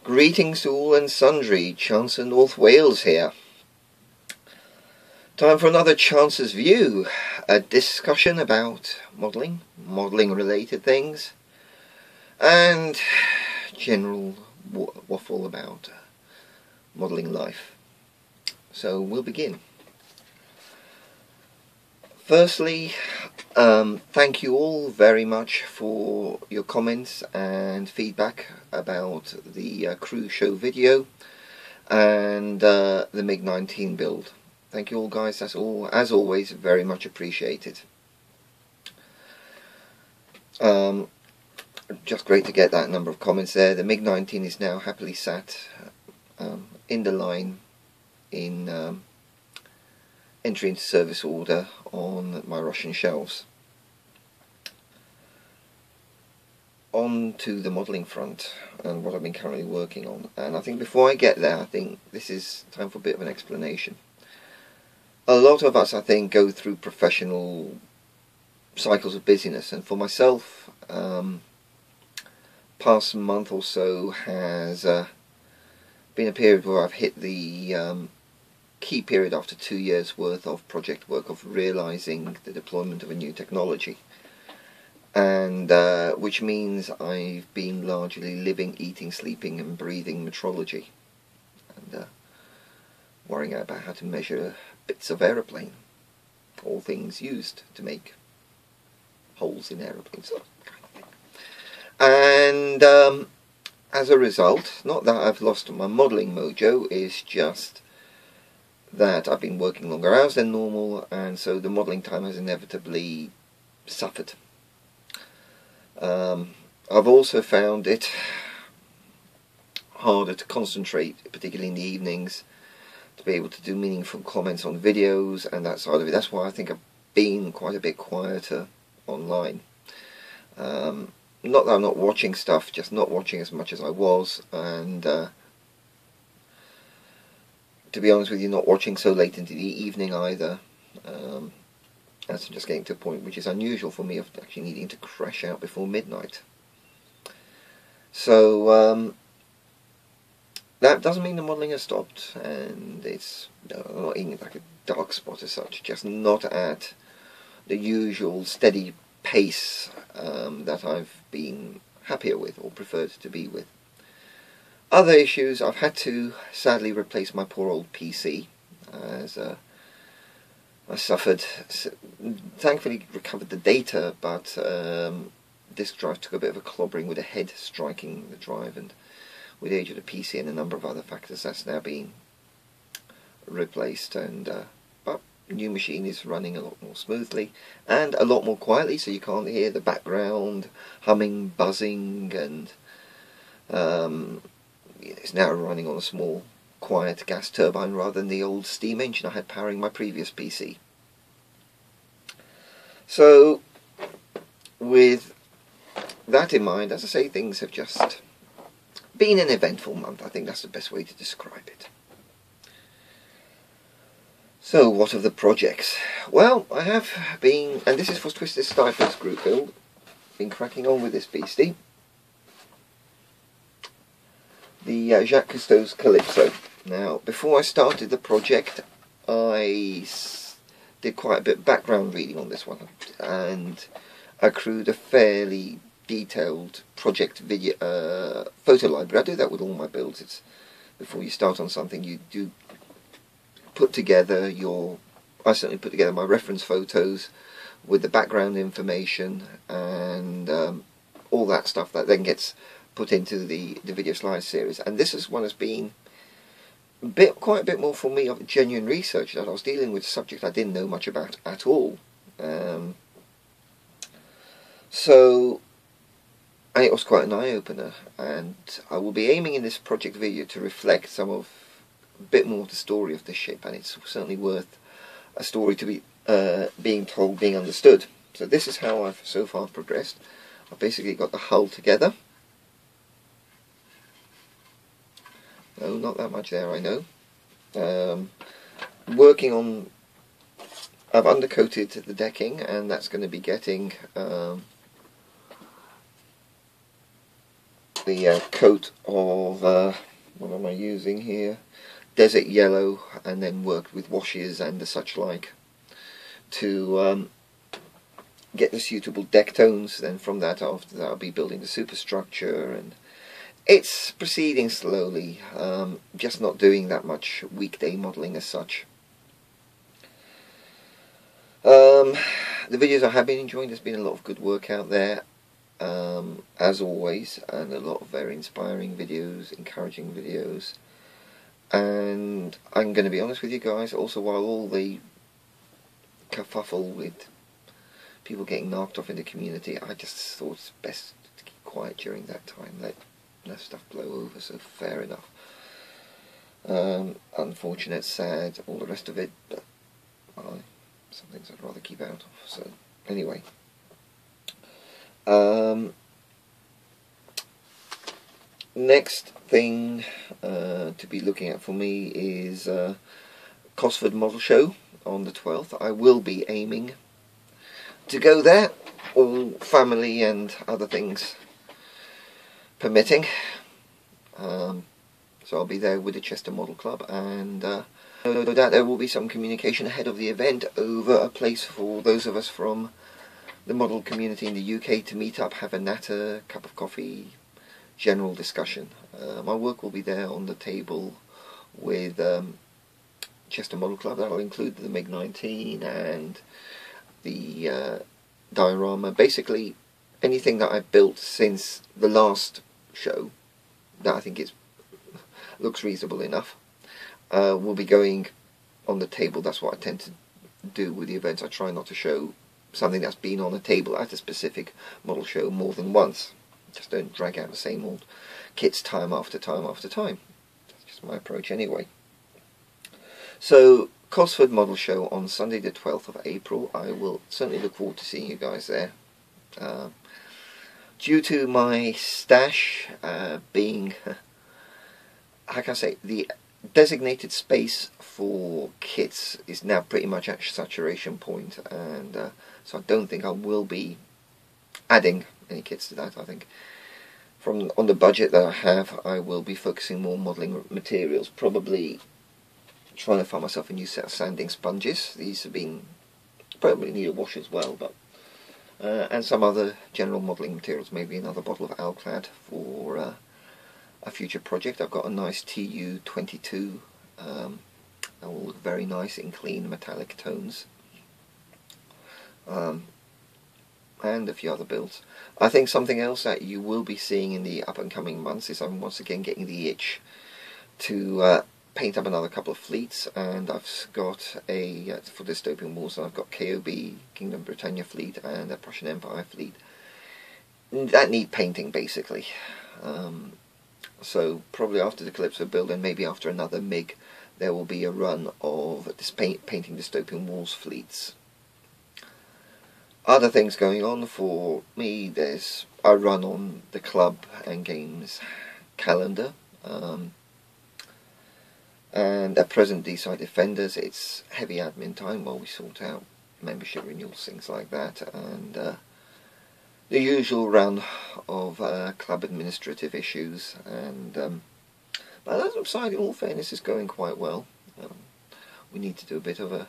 Greetings to all and sundry, Chancellor North Wales here. Time for another Chance's View, a discussion about modelling related things, and general waffle about modelling life. So we'll begin. Firstly, thank you all very much for your comments and feedback about the crew show video and the MiG-19 build. Thank you all, guys. That's all, as always, very much appreciated. Just great to get that number of comments there. The MiG-19 is now happily sat in the line in entry into service order on my Russian shelves. On to the modelling front and what I've been currently working on. And I think before I get there, I think this is time for a bit of an explanation. A lot of us, I think, go through professional cycles of busyness, and for myself, past month or so has been a period where I've hit the key period after 2 years worth of project work of realising the deployment of a new technology, and which means I've been largely living, eating, sleeping and breathing metrology, and worrying out about how to measure bits of aeroplane, all things used to make holes in aeroplanes, that kind of thing. And as a result, not that I've lost my modelling mojo, it's just that I've been working longer hours than normal, and so the modelling time has inevitably suffered. I've also found it harder to concentrate, particularly in the evenings, to be able to do meaningful comments on videos and that side of it. That's why I think I've been quite a bit quieter online. Not that I'm not watching stuff, just not watching as much as I was, and to be honest with you, not watching so late into the evening either. That's just getting to a point which is unusual for me, of actually needing to crash out before midnight. So that doesn't mean the modelling has stopped, and it's not even like a dark spot as such, just not at the usual steady pace that I've been happier with or preferred to be with. Other issues, I've had to sadly replace my poor old PC, as I suffered, thankfully recovered the data, but disk drive took a bit of a clobbering with a head striking the drive, and with the age of the PC and a number of other factors, that's now been replaced, and but new machine is running a lot more smoothly and a lot more quietly, so you can't hear the background humming, buzzing, and it's now running on a small quiet gas turbine rather than the old steam engine I had powering my previous PC. So with that in mind, as I say, things have just been an eventful month. I think that's the best way to describe it. So what of the projects? Well, I have been, and this is for Twisted Stifles group build, been cracking on with this beastie. The Jacques Cousteau's Calypso. Now, before I started the project, I did quite a bit of background reading on this one, and accrued a fairly detailed project video photo library. I do that with all my builds. It's before you start on something, you do put together I certainly put together my reference photos with the background information and all that stuff that then gets put into the video slide series. And this is one has been quite a bit more for me of genuine research, that I was dealing with a subject I didn't know much about at all. So it was quite an eye-opener, and I will be aiming in this project video to reflect a bit more of the story of this ship, and it's certainly worth a story to be being told, being understood. So this is how I've so far progressed. I've basically got the hull together. No, not that much there, I know. Working on, I've undercoated the decking, and that's going to be getting the coat of, what am I using here? Desert yellow, and then worked with washes and the such like to get the suitable deck tones. Then from that, after that, I'll be building the superstructure, and it's proceeding slowly, just not doing that much weekday modelling as such. The videos I have been enjoying, there's been a lot of good work out there, as always, and a lot of very inspiring videos, encouraging videos. And I'm going to be honest with you guys, also, while all the kerfuffle with people getting knocked off in the community, I just thought it's best to keep quiet during that time, let stuff blow over, so fair enough. Unfortunate, sad, all the rest of it, but some things I'd rather keep out of. So anyway, next thing to be looking at for me is Cosford Model Show on the 12th. I will be aiming to go there, all family and other things permitting. So I'll be there with the Chester Model Club, and no doubt there will be some communication ahead of the event over a place for those of us from the model community in the UK to meet up, have a natter, cup of coffee, general discussion. My work will be there on the table with Chester Model Club. That'll include the MiG-19 and the diorama. Basically anything that I've built since the last show that I think looks reasonable enough will be going on the table. That's what I tend to do with the events. I try not to show something that's been on a table at a specific model show more than once. Just don't drag out the same old kits time after time after time. That's just my approach anyway. So Cosford Model Show on Sunday the 12th of April. I will certainly look forward to seeing you guys there. Due to my stash being, how can I say, the designated space for kits is now pretty much at saturation point, and so I don't think I will be adding any kits to that. I think on the budget that I have, I will be focusing more on modelling materials, probably trying to find myself a new set of sanding sponges. These have been probably need a wash as well, but and some other general modelling materials, maybe another bottle of Alclad for a future project. I've got a nice TU22 that will look very nice in clean metallic tones, and a few other builds. I think something else that you will be seeing in the up and coming months is I'm once again getting the itch to paint up another couple of fleets, and I've got for Dystopian Wars, I've got KOB, Kingdom Britannia fleet, and a Prussian Empire fleet that need painting basically. So probably after the Calypso build, and maybe after another MiG, there will be a run of painting Dystopian Wars fleets. Other things going on for me, I run on the club and games calendar, and at present D-Side Defenders, it's heavy admin time while we sort out membership renewals, things like that, and the usual run of club administrative issues. And but that side, in all fairness, is going quite well. We need to do a bit of a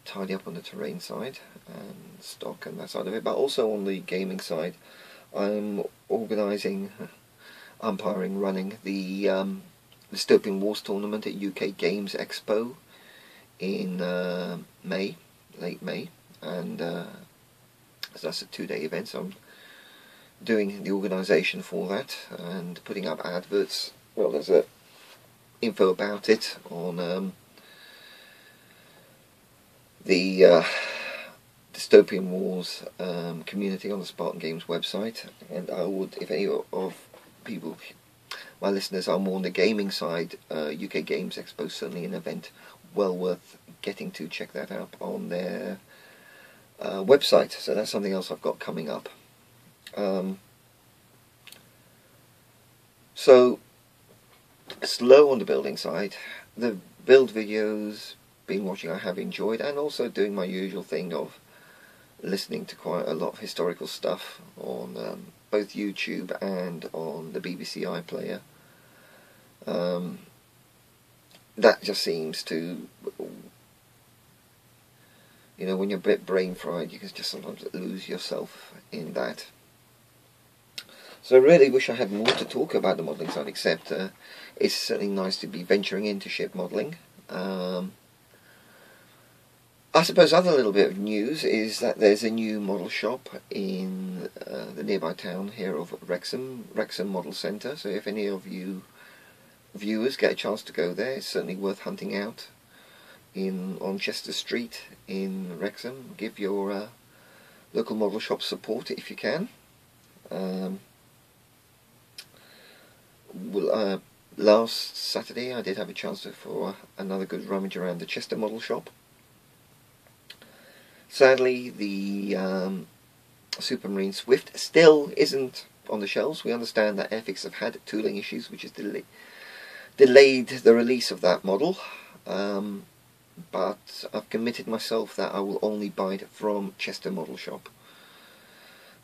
tidy up on the terrain side and stock and that side of it, but also on the gaming side, I'm organising, umpiring, running the Dystopian Wars tournament at UK Games Expo in late May, and so that's a 2-day event. So I'm doing the organisation for that and putting up adverts. Well, there's a info about it on the Dystopian Wars community on the Spartan Games website, and I would, if any of people, my listeners, are more on the gaming side, UK Games Expo is certainly an event well worth getting to. Check that out on their website. So that's something else I've got coming up. So slow on the building side. The build videos been watching I have enjoyed, and also doing my usual thing of listening to quite a lot of historical stuff on both YouTube and on the BBC iPlayer. That just seems to, you know, when you're a bit brain fried, you can just sometimes lose yourself in that. So I really wish I had more to talk about the modelling side, except it's certainly nice to be venturing into ship modelling. I suppose other little bit of news is that there's a new model shop in the nearby town here of Wrexham Model Centre. So if any of you viewers get a chance to go there, it's certainly worth hunting out on Chester Street in Wrexham. Give your local model shop support if you can. Last Saturday I did have a chance for another good rummage around the Chester model shop. Sadly, the Supermarine Swift still isn't on the shelves. We understand that Airfix have had tooling issues, which has delayed the release of that model. But I've committed myself that I will only buy it from Chester Model Shop.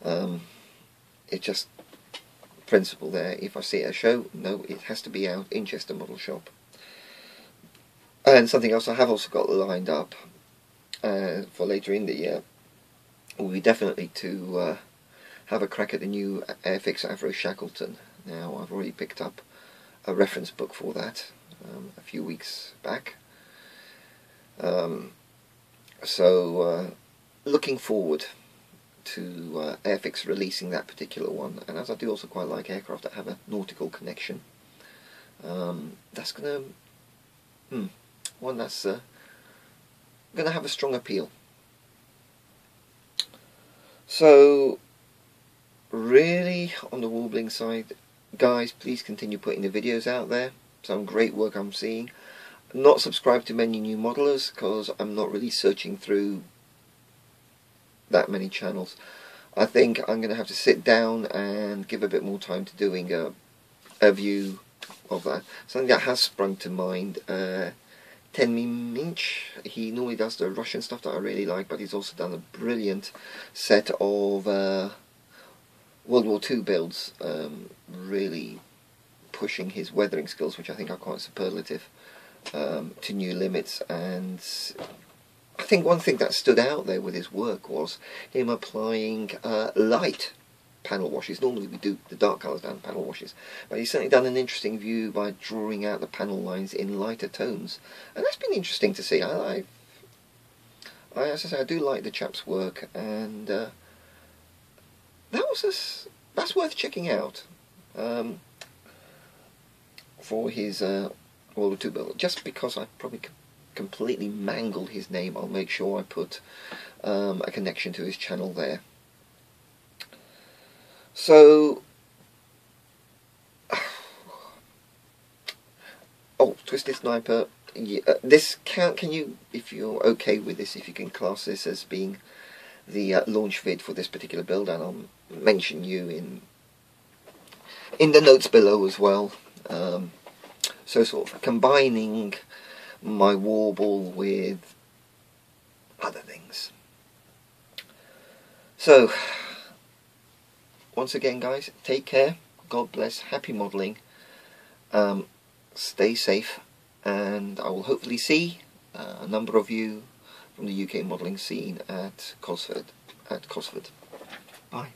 It's just principle there. If I see it at a show, no, it has to be out in Chester Model Shop. And something else I have also got lined up for later in the year will be definitely to have a crack at the new Airfix Avro Shackleton. Now, I've already picked up a reference book for that a few weeks back. So looking forward to Airfix releasing that particular one, and as I do also quite like aircraft that have a nautical connection, that's gonna gonna have a strong appeal. So really, on the warbling side, guys, please continue putting the videos out there. Some great work I'm seeing. Not subscribed to many new modelers because I'm not really searching through that many channels. I think I'm going to have to sit down and give a bit more time to doing a view of that. Something that has sprung to mind, Temnymnich. He normally does the Russian stuff that I really like, but he's also done a brilliant set of World War II builds, really pushing his weathering skills, which I think are quite superlative, to new limits. And I think one thing that stood out there with his work was him applying light panel washes. Normally we do the dark colours down panel washes, but he's certainly done an interesting view by drawing out the panel lines in lighter tones, and that's been interesting to see. As I say, I do like the chap's work, and that's worth checking out for his World War II build. Just because I probably completely mangled his name, I'll make sure I put a connection to his channel there. So, oh, Twisted Sniper. Yeah, this can you, if you're okay with this, if you can class this as being the launch vid for this particular build, and I'll mention you in the notes below as well. So sort of combining my warble with other things. So once again, guys, take care, God bless, happy modelling, stay safe, and I will hopefully see a number of you from the UK modelling scene at Cosford. Bye.